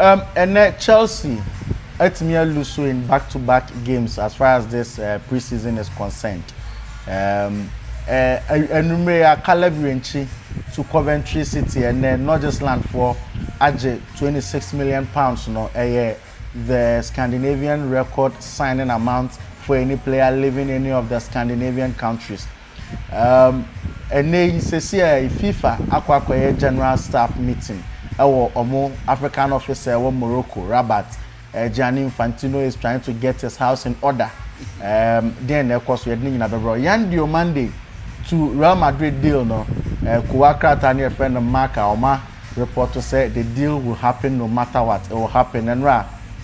And Chelsea, Etmia Luso in back-to-back games as far as this preseason is concerned. Enumerate Xabi Alonso to Coventry City and then not just land for £26 million. No, the Scandinavian record signing amount for any player living in any of the Scandinavian countries. And then you see FIFA akwa general staff meeting. Our African officer in Morocco, Rabat. Gianni Infantino is trying to get his house in order. Then of course we are doing another bro. Yandio Monday to Real Madrid deal no. Kuwakra Tani friend of Mark Aoma report to say the deal will happen no matter what. It will happen. And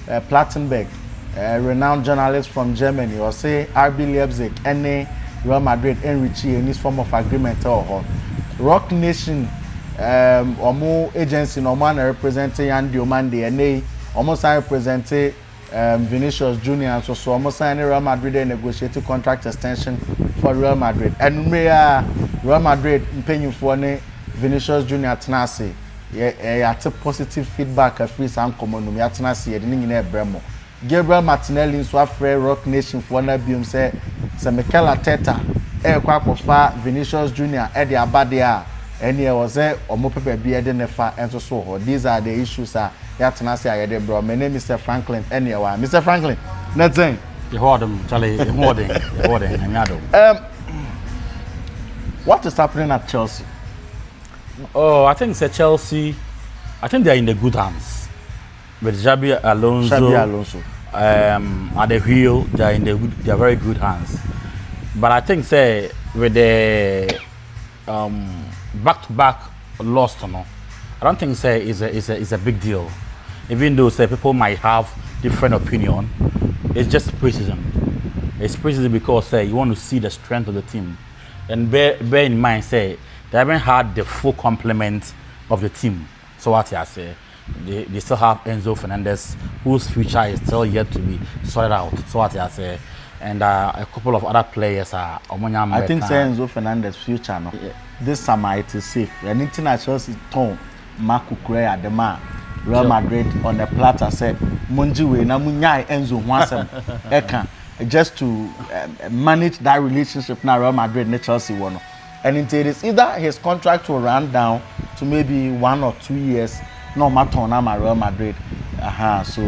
Plattenberg, renowned journalist from Germany, or say RB Leipzig, any Real Madrid enriching in this form of agreement or Rock Nation or more agency no man representing Yandio Monday and they almost represented Vinicius Junior, so almost signed Real Madrid and negotiated contract extension for Real Madrid. And Real Madrid paying for Vinicius Junior Tenasi. Yeah, positive feedback of free some common Tenasi, the Nina Bremo. Gabriel Martinelli, so afraid Rock Nation for Nabium say Mikel Arteta, Quack Vinicius Junior, Eddie Abadia, and here was there or Mopepe Nefa and so. These are the issues. Yatanasi bro. My name is Mr. Franklin. Anyway, Mr. Franklin, nothing. You heard him, Charlie. What is happening at Chelsea? Oh, I think it's Chelsea. I think they're in the good hands with Xabi Alonso. At the wheel, they're very good hands. But I think say with the back-to-back loss, no, I don't think say is a big deal. Even though say people might have different opinion, it's just preseason. It's preseason because say you want to see the strength of the team, and bear in mind say they haven't had the full complement of the team. So what I say, they still have Enzo Fernandez, whose future is still yet to be sorted out. So what I say, and a couple of other players are. I think say Enzo Fernandez future no. Yeah. This summer it is safe. And international tone Marco Correa the man. Real Madrid on the platter said, Munjiwe na munyai Enzo Wansem Eka just to manage that relationship now Real Madrid and Chelsea won. And it is either his contract will run down to maybe 1 or 2 years, no matter on Real Madrid. So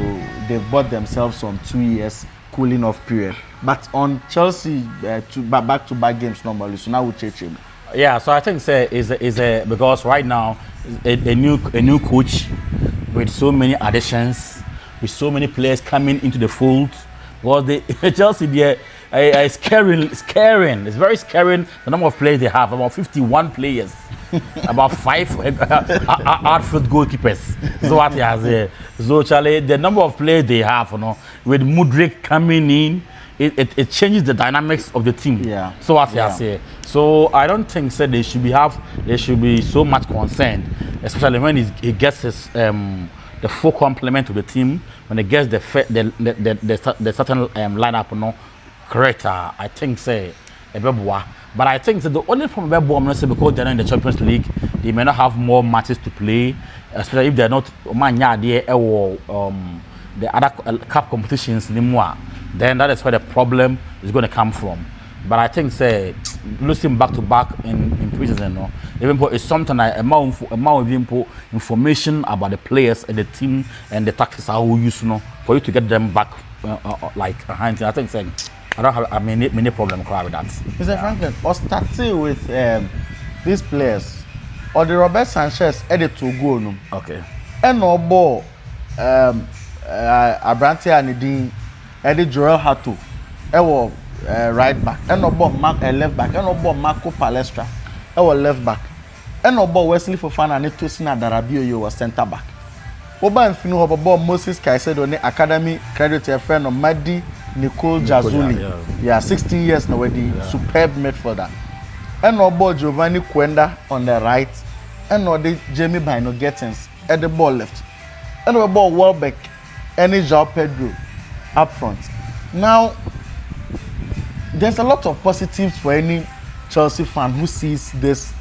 they've bought themselves some 2 years cooling off period. But on Chelsea back-to-back games normally, so now we change him. Yeah, so I think say is a because right now a new coach with so many additions, with so many players coming into the fold. Well, Chelsea is scaring. It's very scaring the number of players they have. About 51 players, about 5 outfield goalkeepers. So what he has so Charlie, the number of players they have, with Mudryk coming in, it changes the dynamics of the team. Yeah. So what he has here. So I don't think that they should be so much concerned, especially when he gets his the full complement of the team, when he gets the certain lineup correct. I think say a bebwa. But I think that the only problem because they're not in the Champions League, they may not have more matches to play, especially if they're not the other cup competitions anymore. Then that is where the problem is going to come from. But I think say losing back to back in preseason, even it's something like amount information about the players and the team and the tactics how we use for you to get them back like behind. I think say I don't have many problem with that. Mr. Franklin, or starting with these players or the Robert Sanchez edit to go no. Okay. And no ball Abrante and Eddie Joel Hato. Right back, and no ball left back, and no ball Marco Palestra, left back, and no ball Wesley Fofana and Tosina Darabio was centre back. Oba and Finu have a ball Moses Caicedo on the academy credit to a friend of Madi Nicole Jazuli. Yeah, 16 years now with the superb midfielder. And no ball Giovanni Quenda on the right, and no the Jamie Bino Gettins at the ball left, and no ball Welbeck, and João Pedro up front. Now. There's a lot of positives for any Chelsea fan who sees this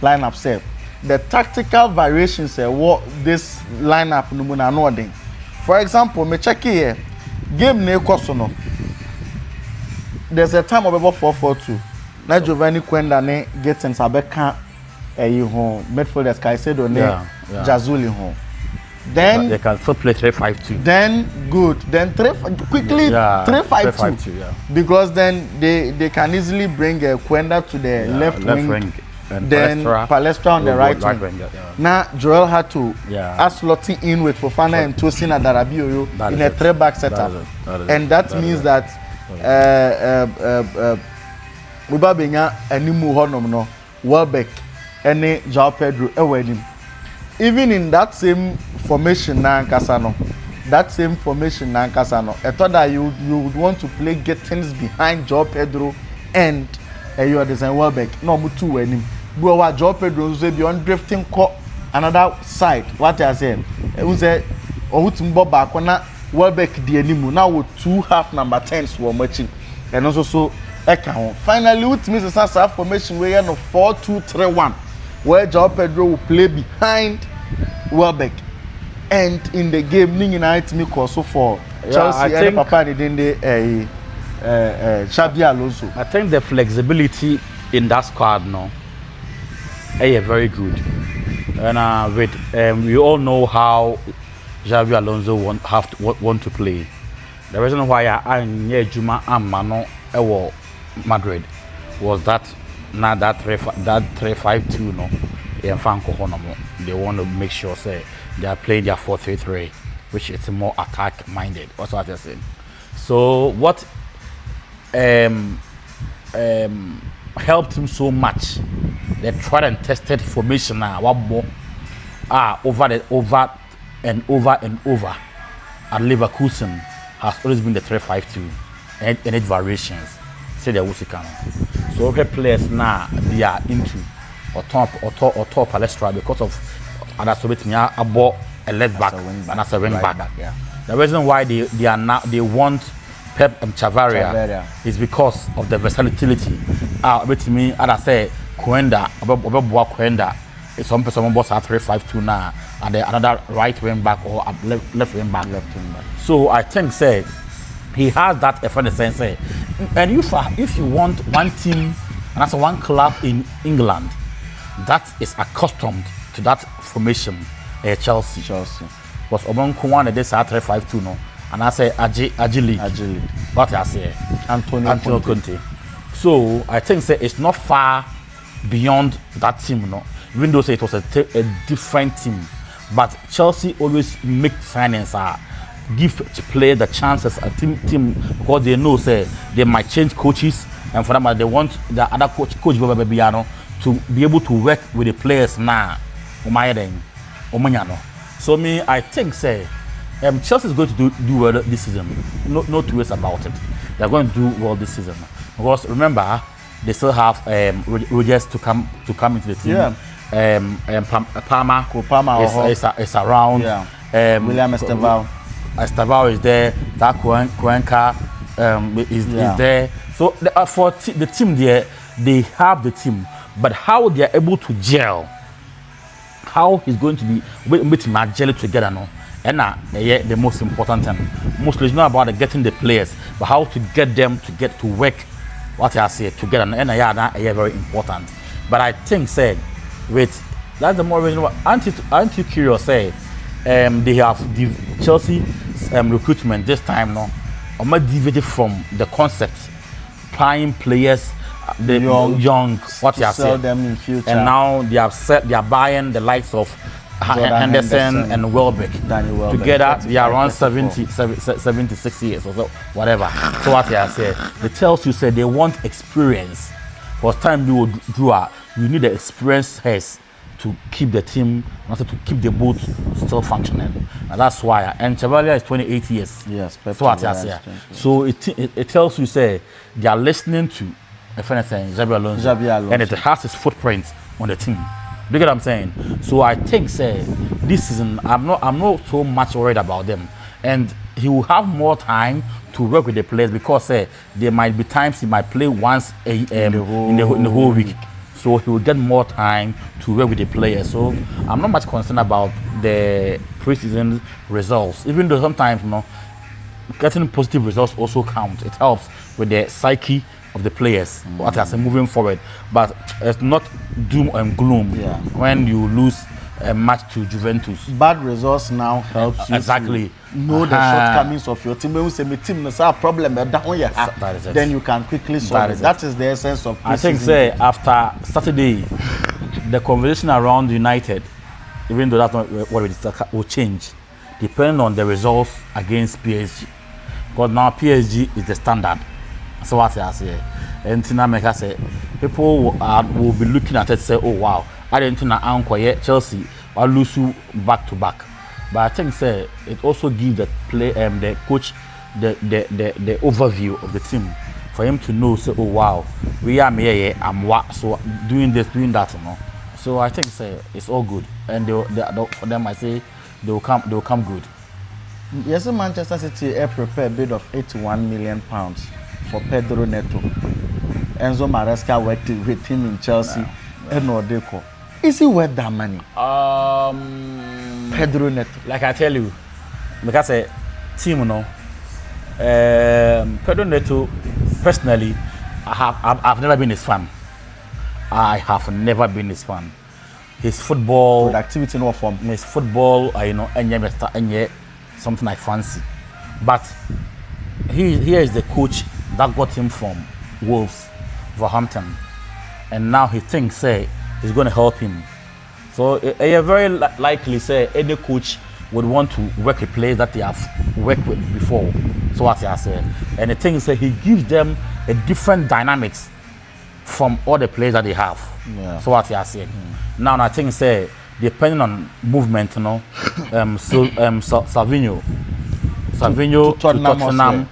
lineup set. the tactical variations what this lineup no mu na no den. For example, me check here game na ekoso no. There's a time of about 4-4-2. Na Giovanni Quenda ne Gittins abeka ho midfielders Caicedo ne Jazuli ho. Then they can still play 3-5-2. Then good. Then 3-5-2. Yeah. Because then they can easily bring Quenda to the left wing. And then Palestra on the right wing. Now Joel had to slotting in with Fofana and Tosin Adarabioyo in a 3-back setup. And that means that Uba Benya and Nimu Honom no Welbeck and Joao Pedro Ewedim. Even in that same formation na Nkasano, I thought that you would want to play Gittins behind Joao Pedro and you are design Welbeck. No, mutu wenim. But what Joao Pedro say beyond drifting another side. What I said, who say Outumbo back when Welbeck the animu now with 2 half number 10s were matching and also so account. Finally, which means it's a formation where you 4-2-3-1, where Joao Pedro will play behind Welbeck. And in the game, United me also for Chelsea and Papa didn't Xabi Alonso. I think the flexibility in that squad now is very good. And we all know how Xabi Alonso want to play. The reason why I knew Juma and Mano Madrid was that now that 3-5-2 no. They want to make sure say they are playing their 4-3-3, which is more attack minded. That's what I'm saying. So what helped him so much, they tried and tested formation now over and over at Leverkusen has always been the 3-5-2 and its variations. Say the Wusikano. So okay, players now they are into or top Palestra because of Adasobetmia about a left back and as a wing back. Yeah. The reason why they want Pep and Chavaria is because of the versatility. With me, as I say, Quenda is some person boss at 3-5-2 now, and another right wing back or left wing back. So I think say he has that efficiency. And if you want one team and that's one club in England that is accustomed to that formation, Chelsea. Was among one of this 3-5-2 no, and I say Agili. What I say, Antonio Conte. So I think say it's not far beyond that team, no. Even though say it was a different team, but Chelsea always make signings give play the chances a team because they know say they might change coaches, and for them they want the other coach Bebiano to be able to work with the players now. So I think say Chelsea is going to do well this season. No two ways about it. They're going to do well this season because remember they still have Rodgers to come into the team. Yeah. Palmer is around. Yeah. William Estevao is there. That Cuenca is there. So for the team there, they have the team, but how they are able to gel, how he's going to be with gel together, no. And the most important thing. Mostly it's not about getting the players, but how to get them to work. What I say together, and that is very important. But I think that's the more reason why. Aren't you curious? They have the Chelsea recruitment this time, no, deviated from the concept, prime players, the young what you sell them in future, and now they are buying the likes of Henderson and Welbeck. Together they are around 76 years or so, whatever. So what I say, the Chelsea said they want experience. For time you need the experience heads to keep the team, also to keep the boat still functioning, and that's why. And Chavalia is 28 years. Yes, so what I say. So it tells you say they are listening to Xabi Alonso, and it has his footprint on the team. You get what I'm saying? So I think this season I'm not so much worried about them, and he will have more time to work with the players because there might be times he might play once in the whole week. so he will get more time to work with the players. So I'm not much concerned about the preseason results, even though sometimes getting positive results also count. It helps with the psyche of the players as moving forward. But it's not doom and gloom when you lose a match to Juventus. Bad results now helps you exactly to know the shortcomings of your team. When we say my team has a problem, then you can quickly solve it. That is the essence of preseason. I think after Saturday, the conversation around United, even though that's not what we discussed, will change depending on the results against PSG. Because now PSG is the standard. So what I say, and Tinameka say, people will be looking at it and say, oh wow, I didn't know Anko Chelsea or lose back to back. But I think it also gives the coach the overview of the team for him to know, say, oh wow, we are here, I'm what, so doing this, doing that, So I think it's all good, and for them I say they will come good. Yes, Manchester City prepare a bid of £81 million for Pedro Neto. Enzo Maresca worked with him in Chelsea and Nordeco. Is he worth that money? Pedro Neto. Like I tell you, because a team, Pedro Neto, personally, I've never been his fan. I have never been his fan. His football productivity no form. His football, and something I fancy. But here is the coach that got him from Wolves, Wolverhampton, and now he thinks he's going to help him. So I very likely any coach would want to work with players that they have worked with before. So what I say, and the thing is he gives them a different dynamics from all the players that they have. Yeah. So what I say. Now I think depending on movement, Savinho to Tottenham,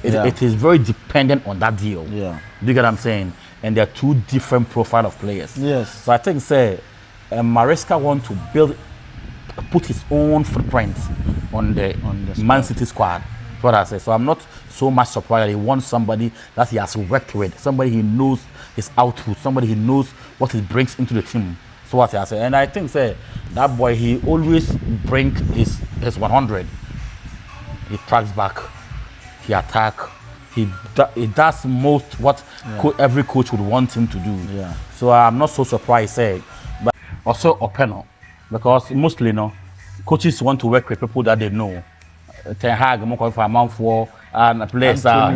it is very dependent on that deal. Yeah. Do you get what I'm saying? And they're two different profile of players. Yes. So I think Maresca want to put his own footprint on the Man City squad. That's what I say. So I'm not so much surprised that he wants somebody that he has worked with, somebody he knows his output, somebody he knows what he brings into the team. So what I say. And I think that boy, he always bring his 100. He tracks back, he attack, he does most what every coach would want him to do. Yeah. So I'm not so surprised, but also Openo, because mostly coaches want to work with people that they know. Ten Hag, more for a month for and players what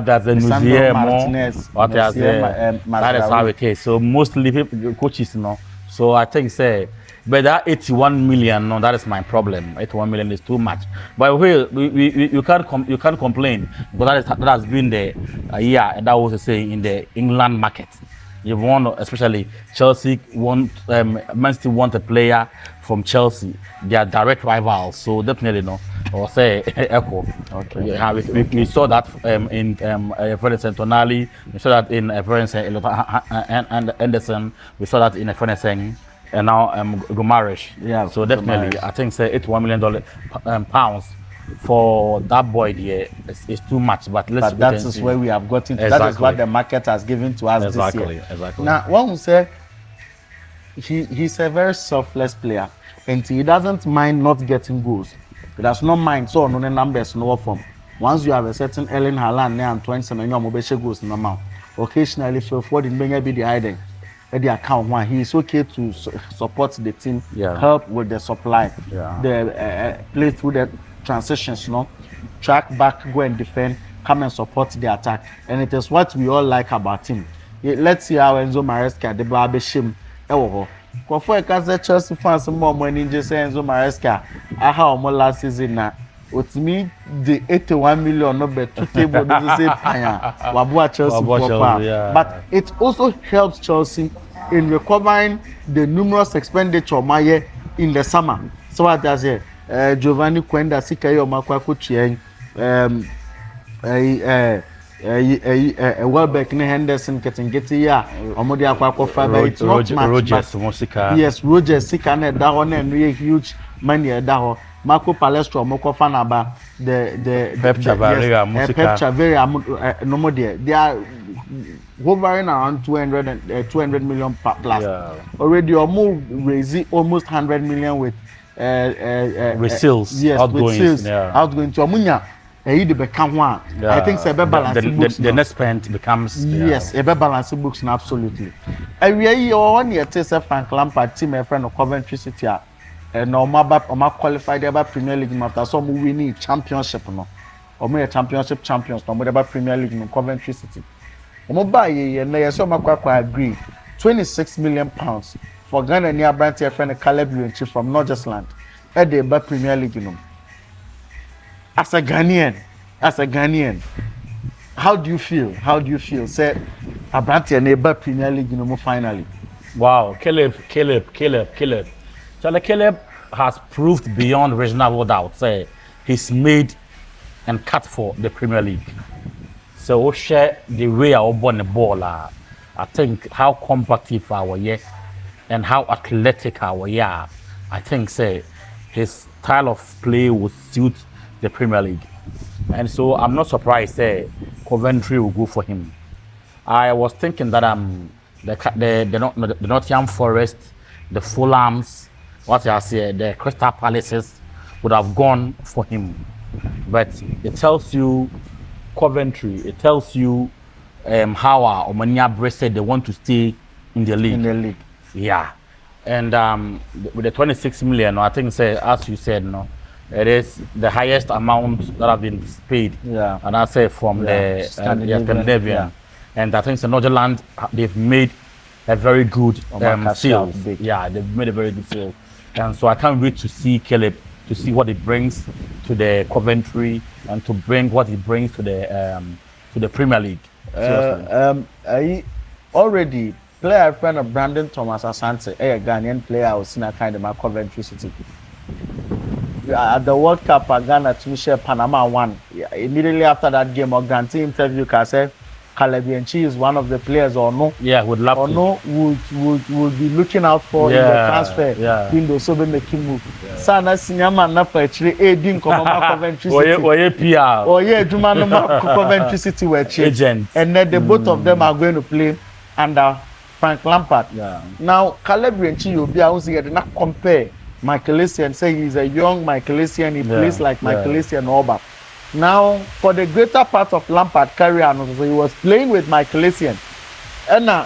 does the museum what does that is how it is. So mostly people, coaches So I think but that 81 million, that is my problem. 81 million is too much. But you can't complain, because that has been the and that was the saying in the England market. You want, especially Chelsea Man City want a player from Chelsea. They are direct rivals, so definitely or Echo. Okay. Yeah, we saw that in Ferenc Tonali. We saw that in Ferenc Anderson. We saw that in Ferenc and now Gomarish. Yeah. So definitely, I think $81 million pounds for that boy there is too much. But that is where we have gotten to. That is what the market has given to us this year. Exactly. Now, one will say he's a very selfless player, and he doesn't mind not getting goals. He does not mind so no numbers no form. Once you have a certain Erling Haaland and 27 goals normal. Occasionally, for in be the hiding. The account one, he is okay to support the team, help with the supply, play through the transitions, track back, go and defend, come and support the attack, and it is what we all like about him. Let's see how Enzo Maresca the Barbe shim. For a Chelsea fans more money just Enzo Maresca. Aha more last season now. With me, the 81 million number two table doesn't say Wabua Chelsea but it also helps Chelsea in recovering the numerous expenditure in the summer. So what does it? Giovanni Quenda Sikayo Makwaku Chien, Welbeck Henderson getting Omodia Kwako Faber. It's not much. Yes, Rogers Sikane Dahon and really huge money at Daho. Marco Palestro, Moko Fanaba, the Pep Chaveria, Nomodia. They are hovering around 200 million plus. Yeah. Already almost raising almost 100 million with With sales, yes, with outgoings, sales yeah. outgoing to Amunya. The become one. I think it's a balance books. The next spend becomes yes, a balance books now, absolutely. And we are 1 year test Frank Lampard team a friend of Coventry City. And no more qualified about Premier League after some winning championship no. Or more championship champions no more about Premier League in Coventry City. Omo buy ye na yeso makwa agree 26 million pounds for Ghana near brand friend Caleb Yirenkyi from Norgesland at the Premier League no. As a Ghanaian, how do you feel? Say Abrantia neighbor Premier League no finally. Wow, Caleb. So Caleb has proved beyond reasonable doubt. Say he's made and cut for the Premier League. So we share the way our born the ball. I think how combative our yeah and how athletic our yeah. I think say his style of play would suit the Premier League. And so I'm not surprised say Coventry will go for him. I was thinking that the Nottingham Forest, the Fulhams, what I say, the Crystal Palaces would have gone for him. But it tells you Coventry, it tells you how Omania Brest said they want to stay in the league. Yeah. And with the 26 million, I think say, as you said, no, it is the highest amount that have been paid. Yeah. And I say from the Scandinavian. Yeah. And I think the Northern they've made a very good sale. Yeah, they've made a very good sale. And so I can't wait to see Caleb, to see what it brings to the Coventry and to bring what it brings to the Premier League. Already player friend of Brandon Thomas Asante, a Ghanaian player who's seen a kind of Coventry City. At the World Cup, Ghana to share Panama won. Yeah, immediately after that game, or Granty interview, I said Caleb Yirenkyi is one of the players or no. Yeah, would love or to. no would be looking out for in the transfer window, so we make him move. Sana Sinyama na for actually aiding Coventry City. Or PR. Or Coventry City were agents. And then the both of them are going to play under Frank Lampard. Yeah. Now Caleb Yirenkyi, you'll be able to not compare Michael Essien, say he's a young Michael Essien, he plays like Michael Essien Oba. Now, for the greater part of Lampard career, so he was playing with Michael Essien. And now,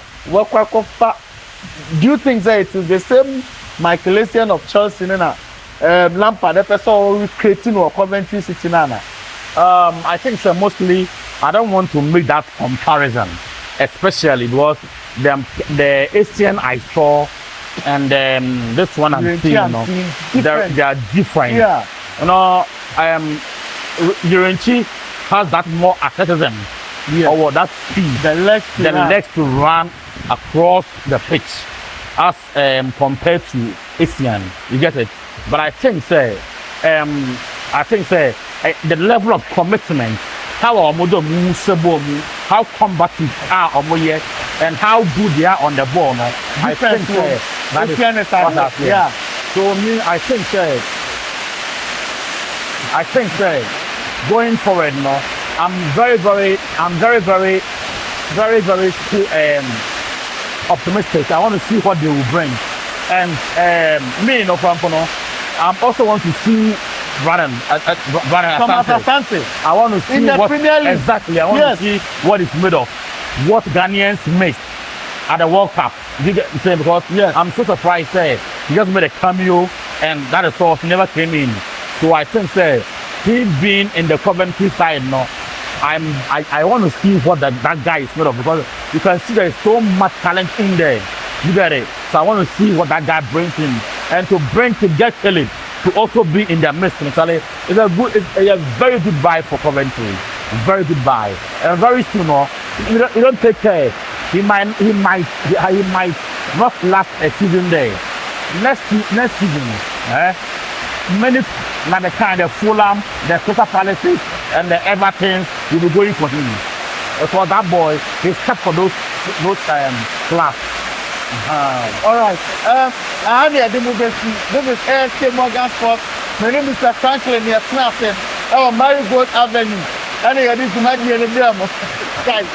do you think that it is the same Michael Essien of Chelsea, Lampard, the person creating or Coventry City, I think so mostly, I don't want to make that comparison, especially because the Essien I saw and this one I'm seeing, they are different. Yeah. You know, Yirenkyi has that more athleticism, or that speed, the legs to run across the pitch, as compared to Essien. You get it? But I think the level of commitment, how how combative are and how good they are on the ball. No? I think that is what happened. Yeah. So me, I think going forward, no, I'm very optimistic. I want to see what they will bring. And me, no problem, I also want to see Brandon Asante. I want to see in the what Premier League. Exactly. I want to see what it's made of, what Ghanaians missed at the World Cup. You get the same, because I'm so surprised. He just made a cameo, and that is all. He never came in. So I think he being in the Coventry side, no, I want to see what that guy is made of, because you can see there is so much talent in there. You get it? So I want to see what that guy brings in, and to get Caleb to also be in their midst. It's a very good buy for Coventry. Very good buy, and very soon, you don't take care. He might not last a season there. Next season, many like the kind of Fulham, the Crystal Palaces, and the Evertons will be going for him. Because that boy, he's kept for those class. All right. I'm here. This is ASK Morgan Sports. My name is Mr. Franklin. You're snapping. Oh, Marigold Avenue. And you're this to my dear. Guys.